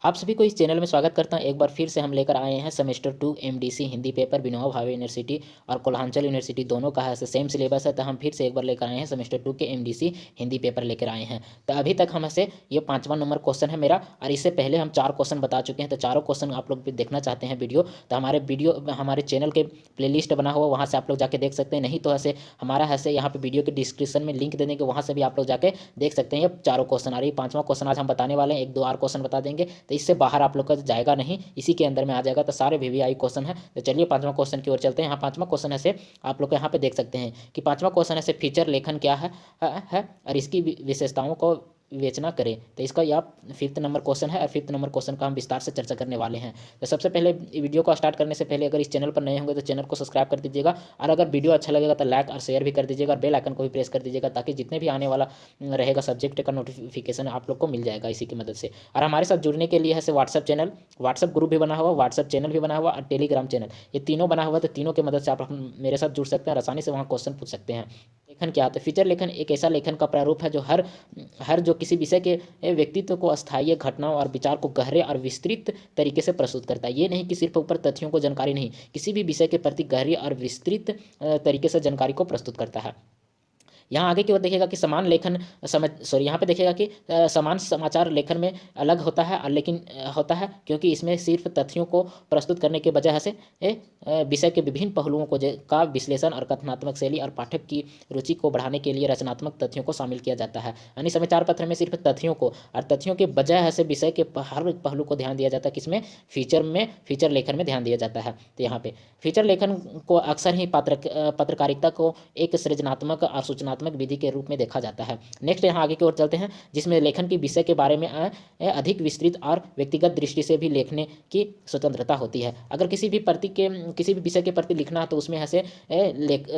आप सभी को इस चैनल में स्वागत करता हूं। एक बार फिर से हम लेकर आए हैं semester 2 MDC Hindi paper. Vinoba Bhave university और कोल्हांचल यूनिवर्सिटी दोनों का है सेम सिलेबस है, तो हम फिर से एक बार लेकर आए हैं सेमेस्टर 2 के एमडीसी हिंदी पेपर लेकर आए हैं। तो अभी तक हम ऐसे ये 5वां नंबर क्वेश्चन है मेरा, और इससे पहले हम 4 क्वेश्चन बता चुके हैं। तो चारों क्वेश्चन आप लोग भी देखना चाहते हैं वीडियो, तो हमारे चैनल के प्लेलिस्ट बना हुआ, वहाँ से आप लोग जाके देख सकते हैं। नहीं तो ऐसे हमारा ऐसे यहाँ पे वीडियो के डिस्क्रिप्शन में लिंक दे देंगे, वहाँ से भी आप लोग जाके देख सकते हैं। ये चारों क्वेश्चन, और ये 5वां क्वेश्चन आज हम बताने वाले हैं। 1 2 और क्वेश्चन बता देंगे, तो इससे बाहर आप लोग का जाएगा नहीं, इसी के अंदर में आ जाएगा। तो सारे वीवीआई क्वेश्चन है। तो चलिए 5वां क्वेश्चन की ओर चलते हैं। यहाँ 5वां क्वेश्चन ऐसे आप लोग यहाँ पे देख सकते हैं कि 5वां क्वेश्चन ऐसे फीचर लेखन क्या है और इसकी विशेषताओं को विवेचना करें। तो इसका यह 5th नंबर क्वेश्चन है, और 5th नंबर क्वेश्चन का हम विस्तार से चर्चा करने वाले हैं। तो सबसे पहले वीडियो को स्टार्ट करने से पहले अगर इस चैनल पर नए होंगे तो चैनल को सब्सक्राइब कर दीजिएगा, और अगर वीडियो अच्छा लगेगा तो लाइक और शेयर भी कर दीजिएगा, और बेल आइकन को भी प्रेस कर दीजिएगा, ताकि जितने भी आने वाला रहेगा सब्जेक्ट का नोटिफिकेशन आप लोग को मिल जाएगा इसी की मदद से। और हमारे साथ जुड़ने के लिए है व्हाट्सअप चैनल, व्हाट्सअप ग्रुप भी बना हुआ, व्हाट्सअप चैनल भी बना हुआ, और टेलीग्राम चैनल, ये तीनों बना हुआ। तो तीनों की मदद से आप मेरे साथ जुड़ सकते हैं और आसानी से वहाँ क्वेश्चन पूछ सकते हैं। लेखन क्या होता है? फीचर लेखन एक ऐसा लेखन का प्रारूप है जो हर जो किसी विषय के व्यक्तित्व को, अस्थायी घटनाओं और विचार को गहरे और विस्तृत तरीके से प्रस्तुत करता है। ये नहीं कि सिर्फ ऊपर तथ्यों को जानकारी नहीं, किसी भी विषय के प्रति गहरी और विस्तृत तरीके से जानकारी को प्रस्तुत करता है। यहाँ आगे की ओर देखिएगा कि समान लेखन यहाँ पे देखिएगा कि समान समाचार लेखन में अलग होता है, लेकिन होता है क्योंकि इसमें सिर्फ तथ्यों को प्रस्तुत करने के बजाय से विषय के विभिन्न पहलुओं का विश्लेषण और कथनात्मक शैली और पाठक की रुचि को बढ़ाने के लिए रचनात्मक तथ्यों को शामिल किया जाता है। यानी समाचार पत्र में सिर्फ तथ्यों को, और तथ्यों के बजाय से विषय के हर पहलू को ध्यान दिया जाता है। किसमें? फीचर लेखन में ध्यान दिया जाता है। तो यहाँ पे फीचर लेखन को अक्सर ही पत्रकारिता को एक सृजनात्मक और सूचनात्मक विधि के रूप में देखा जाता है। नेक्स्ट यहाँ आगे की ओर चलते हैं, जिसमें लेखन की विषय के बारे में अधिक विस्तृत और व्यक्तिगत दृष्टि से भी लिखने की स्वतंत्रता होती है। अगर किसी भी विषय के प्रति लिखना है तो उसमें ऐसे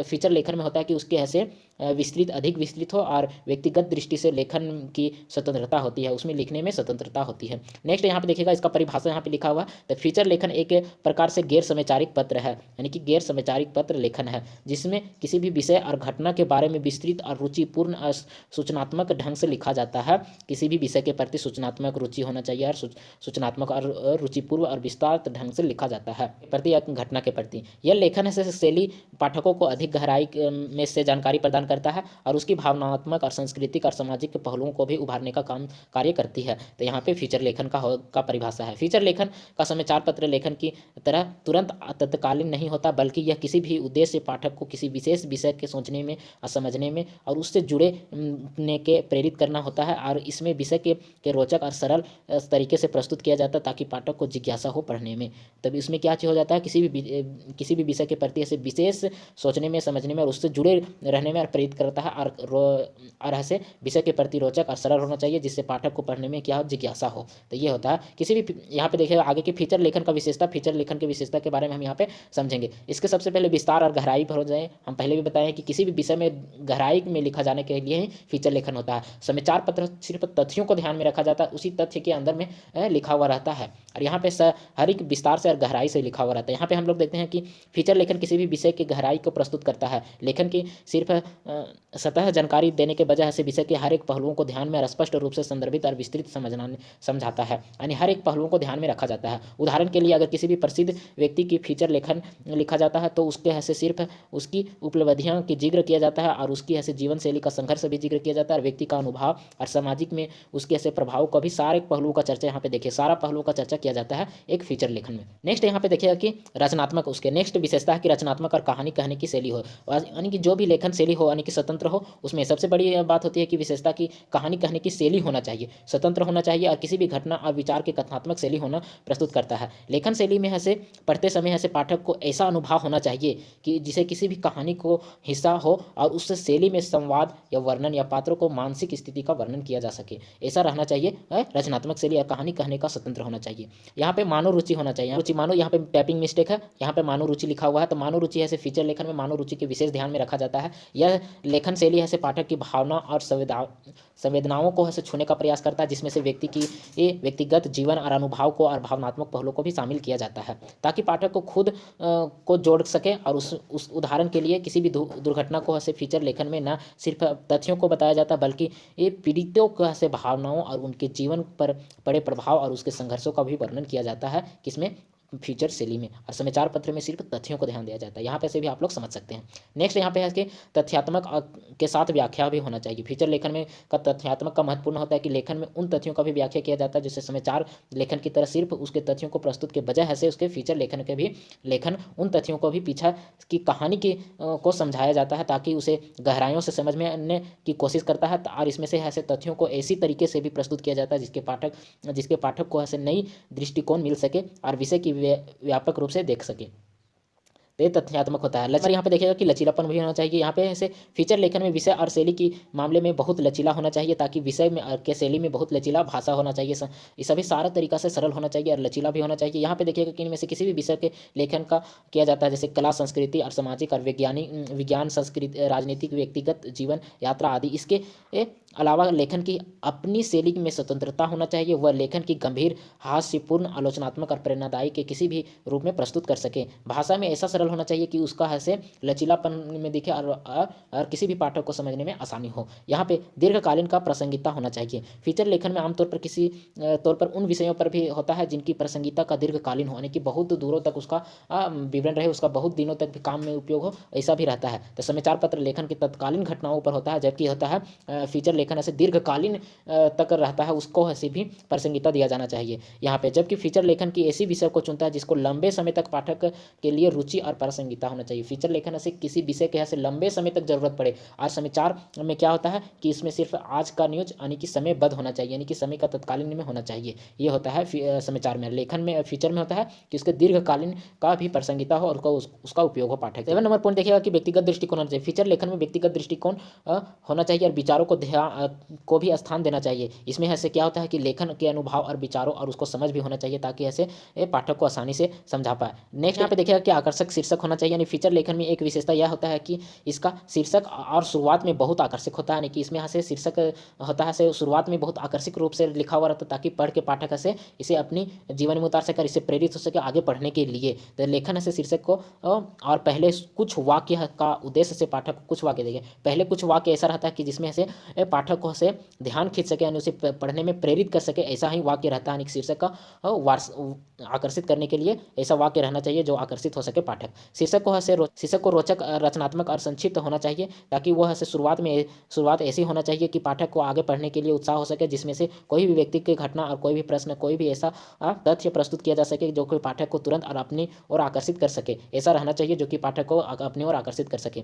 फीचर लेखन में होता है कि उसके ऐसे अधिक विस्तृत हो और व्यक्तिगत दृष्टि से लेखन की स्वतंत्रता होती है, उसमें लिखने में स्वतंत्रता होती है। नेक्स्ट यहाँ पे देखिएगा, इसका परिभाषा यहाँ पे लिखा हुआ है। तो फीचर लेखन एक प्रकार से गैर समैचारिक पत्र है, यानी कि गैर समैचारिक पत्र लेखन है, जिसमें किसी भी विषय और घटना के बारे में विस्तृत और रुचिपूर्ण और सूचनात्मक ढंग से लिखा जाता है। किसी भी विषय के प्रति सूचनात्मक रुचि होना चाहिए, और सूचनात्मक और रुचिपूर्व और विस्तार ढंग से लिखा जाता है प्रति या घटना के प्रति। यह लेखन है शैली पाठकों को अधिक गहराई में से जानकारी प्रदान करता है, और उसकी भावनात्मक और सांस्कृतिक और सामाजिक पहलुओं को भी उभारने का कार्य करती है। तो यहाँ पे फीचर लेखन का परिभाषा है। फीचर लेखन का समाचार पत्र लेखन की तरह तुरंत तत्कालीन नहीं होता, बल्कि यह किसी भी उद्देश्य पाठक को किसी विशेष विषय के सोचने में और समझने में और उससे जुड़े के प्रेरित करना होता है। और इसमें विषय के रोचक और सरल तरीके से प्रस्तुत किया जाता है, ताकि पाठक को जिज्ञासा हो पढ़ने में। तब इसमें क्या चीज़ हो जाता है, किसी भी विषय के प्रति ऐसे विशेष सोचने में, समझने में और उससे जुड़े रहने में प्रेरित करता है, और ऐसे विषय के प्रति रोचक और सरल होना चाहिए, जिससे पाठक को पढ़ने में क्या हो, जिज्ञासा हो। तो ये होता है किसी भी। यहाँ पे देखिएगा आगे की फीचर लेखन का विशेषता, फीचर लेखन की विशेषता के बारे में हम यहाँ पे समझेंगे। इसके सबसे पहले विस्तार और गहराई पर हो जाए। हम पहले भी बताए कि किसी भी विषय में गहराई में लिखा जाने के लिए ही फीचर लेखन होता है। समाचार पत्र सिर्फ तथ्यों को ध्यान में रखा जाता है, उसी तथ्य के अंदर में लिखा हुआ रहता है, और यहाँ पे हर एक विस्तार से और गहराई से लिखा हुआ रहता है। यहाँ पे हम लोग देखते हैं कि फीचर लेखन किसी भी विषय की गहराई को प्रस्तुत करता है। लेखन की सिर्फ सतह जानकारी देने के बजाय से विषय के हर एक पहलुओं को ध्यान में और स्पष्ट रूप से संदर्भित और विस्तृत समझाता है, यानी हर एक पहलुओं को ध्यान में रखा जाता है। उदाहरण के लिए अगर किसी भी प्रसिद्ध व्यक्ति की फीचर लेखन लिखा जाता है, तो उसके ऐसे सिर्फ उसकी उपलब्धियों की जिक्र किया जाता है, और उसकी ऐसे जीवन शैली का संघर्ष भी जिक्र किया जाता है, और व्यक्ति का अनुभव और सामाजिक में उसके ऐसे प्रभाव का भी सारे पहलुओं का चर्चा यहाँ पे देखिए, सारा पहलुओं का चर्चा किया जाता है एक फीचर लेखन में। नेक्स्ट यहाँ पे देखिएगा कि रचनात्मक, उसके नेक्स्ट विशेषता है कि रचनात्मक और कहानी कहने की शैली हो, यानी कि जो भी लेखन शैली हो, यानी कि स्वतंत्र हो। उसमें सबसे बड़ी बात होती है कि विशेषता की कहानी कहने की शैली होना चाहिए, स्वतंत्र होना चाहिए, और किसी भी घटना और विचार की कथनात्मक शैली होना प्रस्तुत करता है। लेखन शैली में ऐसे पढ़ते समय ऐसे पाठक को ऐसा अनुभव होना चाहिए कि जिसे किसी भी कहानी को हिस्सा हो, और उस शैली में संवाद या वर्णन या पात्रों को मानसिक स्थिति का वर्णन किया जा सके, ऐसा रहना चाहिए। रचनात्मक शैली या कहानी कहने का स्वतंत्र होना चाहिए। यहाँ पे मानव रुचि होना चाहिए। रुचि मानो, यहाँ पे टाइपिंग मिस्टेक है, यहाँ पे मानव रुचि लिखा हुआ है। तो मानव रुचि ऐसे फीचर लेखन में मानव रुचि के विशेष ध्यान में रखा जाता है। यह लेखन शैली ऐसे पाठक की भावना और संवेदनाओं को ऐसे छूने का प्रयास करता है, जिसमें से व्यक्ति की व्यक्तिगत जीवन और अनुभव को और भावनात्मक पहलुओं को भी शामिल किया जाता है, ताकि पाठक को खुद को जोड़ सके, और उस उदाहरण के लिए किसी भी दुर्घटना को ऐसे फीचर लेखन में न सिर्फ तथ्यों को बताया जाता बल्कि ये पीड़ितों का से भावनाओं और उनके जीवन पर पड़े प्रभाव और उसके संघर्षों का भी वर्णन किया जाता है किसमें, फीचर शैली में। और समाचार पत्र में सिर्फ तथ्यों को ध्यान दिया जाता है। यहाँ पे से भी आप लोग समझ सकते हैं। नेक्स्ट यहाँ पे है कि तथ्यात्मक के साथ व्याख्या भी होना चाहिए। फीचर लेखन में का तथ्यात्मक का महत्वपूर्ण होता है कि लेखन में उन तथ्यों का भी व्याख्या किया जाता है जिससे समाचार लेखन की तरह सिर्फ उसके तथ्यों को प्रस्तुत के बजाय ऐसे उसके फीचर लेखन के भी लेखन उन तथ्यों को भी पीछा की कहानी की को समझाया जाता है ताकि उसे गहराइयों से समझने की कोशिश करता है। और इसमें से ऐसे तथ्यों को ऐसी तरीके से भी प्रस्तुत किया जाता है जिसके पाठक को ऐसे नई दृष्टिकोण मिल सके और विषय की व्यापक रूप से देख सके। तो ये तथ्यात्मक होता है। यहाँ पे देखिएगा कि लचीलापन भी होना चाहिए। यहाँ पे ऐसे फीचर लेखन में विषय और शैली की मामले में बहुत लचीला होना चाहिए ताकि विषय में के शैली में बहुत लचीला भाषा होना चाहिए। ये सभी सारा तरीका से सरल होना चाहिए और लचीला भी होना चाहिए। यहाँ पे देखिएगा कि इनमें से किसी भी विषय के लेखन का किया जाता है जैसे कला, संस्कृति और सामाजिक और विज्ञान, संस्कृति, राजनीतिक, व्यक्तिगत जीवन यात्रा आदि। इसके अलावा लेखन की अपनी शैली में स्वतंत्रता होना चाहिए। वह लेखन की गंभीर, हास्यपूर्ण, आलोचनात्मक और प्रेरणादायी के किसी भी रूप में प्रस्तुत कर सके। भाषा में ऐसा सरल होना चाहिए कि उसका ऐसे लचीलापन में दिखे और किसी भी पाठक को समझने में आसानी हो। यहाँ पे दीर्घकालीन का प्रासंगिकता होना चाहिए। फीचर लेखन में आमतौर पर किसी तौर पर उन विषयों पर भी होता है जिनकी प्रासंगिकता का दीर्घकालीन हो, यानी कि बहुत दूरों तक उसका विवरण रहे, उसका बहुत दिनों तक भी काम में उपयोग हो, ऐसा भी रहता है। तो समाचार पत्र लेखन की तत्कालीन घटनाओं पर होता है, जबकि होता है फीचर लेखन ऐसे दीर्घकालीन तक रहता है, उसको ऐसे भी प्रासंगिकता दिया जाना चाहिए यहाँ पे। जबकि फीचर लेखन की ऐसी विषय को चुनता है जिसको लंबे समय तक पाठक के लिए रुचि और प्रासंगिकता होना चाहिए। फीचर लेखन ऐसे किसी विषय के ऐसे लंबे समय तक जरूरत पड़े। और समाचार में क्या होता है कि इसमें सिर्फ आज का न्यूज यानी कि समयबद्ध होना चाहिए, यानी कि समय का तत्कालीन में होना चाहिए। ये होता है समाचार में। लेखन में फीचर में होता है कि उसके दीर्घकालीन का भी प्रासंगिकता हो और उसका उपयोग हो पाठक। 7 नंबर पॉइंट देखिएगा कि व्यक्तिगत दृष्टिकोण होना चाहिए। फीचर लेखन में व्यक्तिगत दृष्टिकोण होना चाहिए और विचारों को भी स्थान देना चाहिए। इसमें ऐसे क्या होता है कि लेखन के अनुभव और विचारों और उसको समझ भी होना चाहिए ताकि ऐसे पाठक को आसानी से समझा पाए। नेक्स्ट यहाँ पे देखिएगा कि आकर्षक शीर्षक होना चाहिए। यानी फीचर लेखन में एक विशेषता यह होता है कि इसका शीर्षक और शुरुआत में बहुत आकर्षक होता है, यानी कि इसमें यहाँ से शीर्षक होता है शुरुआत में बहुत आकर्षक रूप से लिखा हुआ रहता है ताकि पढ़ के पाठक से इसे अपनी जीवन में उतार सके, इससे प्रेरित हो सके आगे पढ़ने के लिए। तो लेखन से शीर्षक को और पहले कुछ वाक्य का उद्देश्य से पाठक को कुछ वाक्य देंगे। पहले कुछ वाक्य ऐसा रहता है कि जिसमें से पाठक को से ध्यान खींच सके, यानी उसे पढ़ने में प्रेरित कर सके, ऐसा ही वाक्य रहता है। शीर्षक का आकर्षित करने के लिए ऐसा वाक्य रहना चाहिए जो आकर्षित हो सके पाठक। शीर्षक को रोचक, रचनात्मक और संक्षिप्त होना चाहिए ताकि वह ऐसे शुरुआत ऐसी होना चाहिए कि पाठक को आगे पढ़ने के लिए उत्साह हो सके, जिसमें से कोई भी व्यक्ति की घटना और कोई भी प्रश्न, कोई भी ऐसा तथ्य प्रस्तुत किया जा सके जो कोई पाठक को तुरंत और अपनी ओर आकर्षित कर सके। ऐसा रहना चाहिए जो कि पाठक को अपनी ओर आकर्षित कर सके।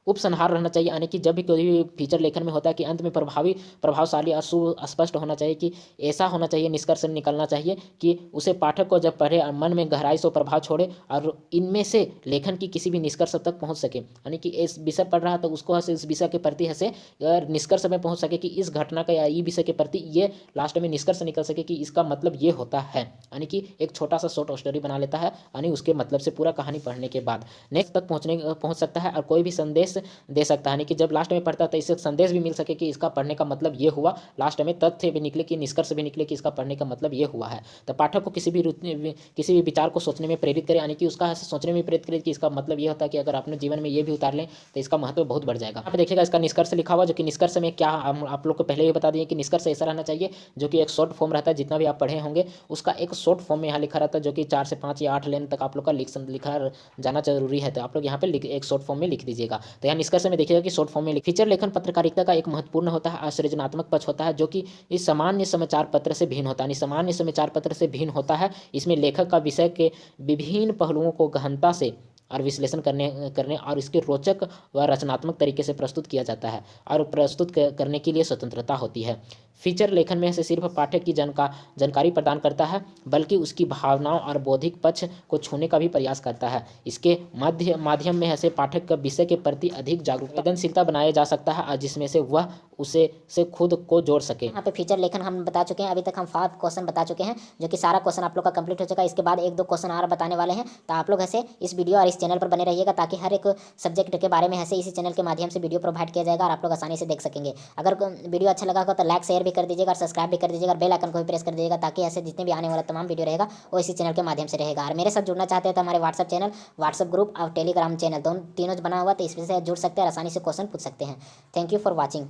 उपसंहार रहना चाहिए, यानी कि जब भी कोई भी फीचर लेखन में होता है कि अंत में प्रभावशाली और सुस्पष्ट होना चाहिए, कि ऐसा होना चाहिए, निष्कर्ष निकलना चाहिए कि उसे पाठक को जब पढ़े मन में गहराई से प्रभाव छोड़े और इनमें से लेखन की किसी भी निष्कर्ष तक पहुंच सके। यानी कि इस विषय पढ़ रहा तो उसको इस विषय के प्रति ऐसे निष्कर्ष में पहुंच सके कि इस घटना का या ये विषय के प्रति ये लास्ट में निष्कर्ष निकल सके कि इसका मतलब ये होता है। यानी कि एक छोटा सा शॉर्ट स्टोरी बना लेता है, यानी उसके मतलब से पूरा कहानी पढ़ने के बाद नेक्स्ट तक पहुंच सकता है और कोई भी संदेश दे सकता है। यानी कि जब लास्ट में पढ़ता है तो इससे संदेश भी मिल सके कि इसका पढ़ने का मतलब ये हुआ, लास्ट में तथ्य भी निकले कि निष्कर्ष भी निकले कि इसका पढ़ने का मतलब ये हुआ है। तो पाठक को किसी भी विचार को सोचने में प्रेरित करे, यानी कि उसका सोचने में प्रेरित करे कि इसका मतलब ये होता है कि अगर अपने जीवन में ये भी उतार लें तो इसका महत्व बहुत बढ़ जाएगा। यहाँ पे देखिएगा इसका निष्कर्ष लिखा हुआ, जो कि निष्कर्ष में क्या आप लोग को पहले ही बता दिए कि निष्कर्ष ऐसा रहना चाहिए जो कि एक शॉर्ट फॉर्म रहता है। जितना भी आप पढ़े होंगे उसका एक शॉर्ट फॉर्म में यहाँ लिखा रहता है, जो कि 4 से 5 या 8 लाइन तक आप लोग का लिखा जाना जरूरी है। तो आप लोग यहाँ पे एक शॉर्ट फॉर्म में लिख दीजिएगा। तो यहाँ निष्कर्ष में देखिएगा कि शॉर्ट फॉर्म में फीचर लेखन पत्रकारिता का एक महत्वपूर्ण होता है, सृजनात्मक पक्ष होता है, जो कि इस सामान्य समाचार पत्र से भिन्न होता है। सामान्य समाचार पत्र से भिन्न होता है। इसमें लेखक का विषय के विभिन्न पहलुओं को गहनता से और विश्लेषण करने और इसके रोचक व रचनात्मक तरीके से प्रस्तुत किया जाता है और प्रस्तुत करने के लिए स्वतंत्रता होती है। फीचर लेखन में से सिर्फ पाठक की जानकारी प्रदान करता है, बल्कि उसकी भावनाओं और बौद्धिक पक्ष को छूने का भी प्रयास करता है। इसके माध्यम में ऐसे पाठक का विषय के प्रति अधिक जागरूकता, संवेदनशीलता बनाया जा सकता है, जिसमें से वह उसे खुद को जोड़ सके। यहाँ पे फीचर लेखन हम बता चुके हैं। अभी तक हम 5 क्वेश्चन बता चुके हैं, जो कि सारा क्वेश्चन आप लोग का कंप्लीट हो चुका है। इसके बाद 1-2 क्वेश्चन और बताने वाले हैं। तो आप लोग ऐसे इस वीडियो और इस चैनल पर बने रहिएगा, ताकि हर एक सब्जेक्ट के बारे में ऐसे इसी चैनल के माध्यम से वीडियो प्रोवाइड किया जाएगा और आप लोग आसानी से देख सकेंगे। अगर वीडियो अच्छा लगा हो तो लाइक शेयर भी कर दीजिएगा और सब्सक्राइब भी कर दीजिएगा और बेल आइकन को भी प्रेस कर दीजिएगा, ताकि ऐसे जितने भी आने वाला तमाम वीडियो रहेगा वो इसी चैनल के माध्यम से रहेगा। और मेरे साथ जुड़ना चाहते हैं तो हमारे व्हाट्सअप चैनल, व्हाट्सअप ग्रुप और टेलीग्राम चैनल तीनों बना हुआ, तो इसमें से जुड़ सकते हैं और आसानी से क्वेश्चन पूछ सकते हैं। Thank you for watching.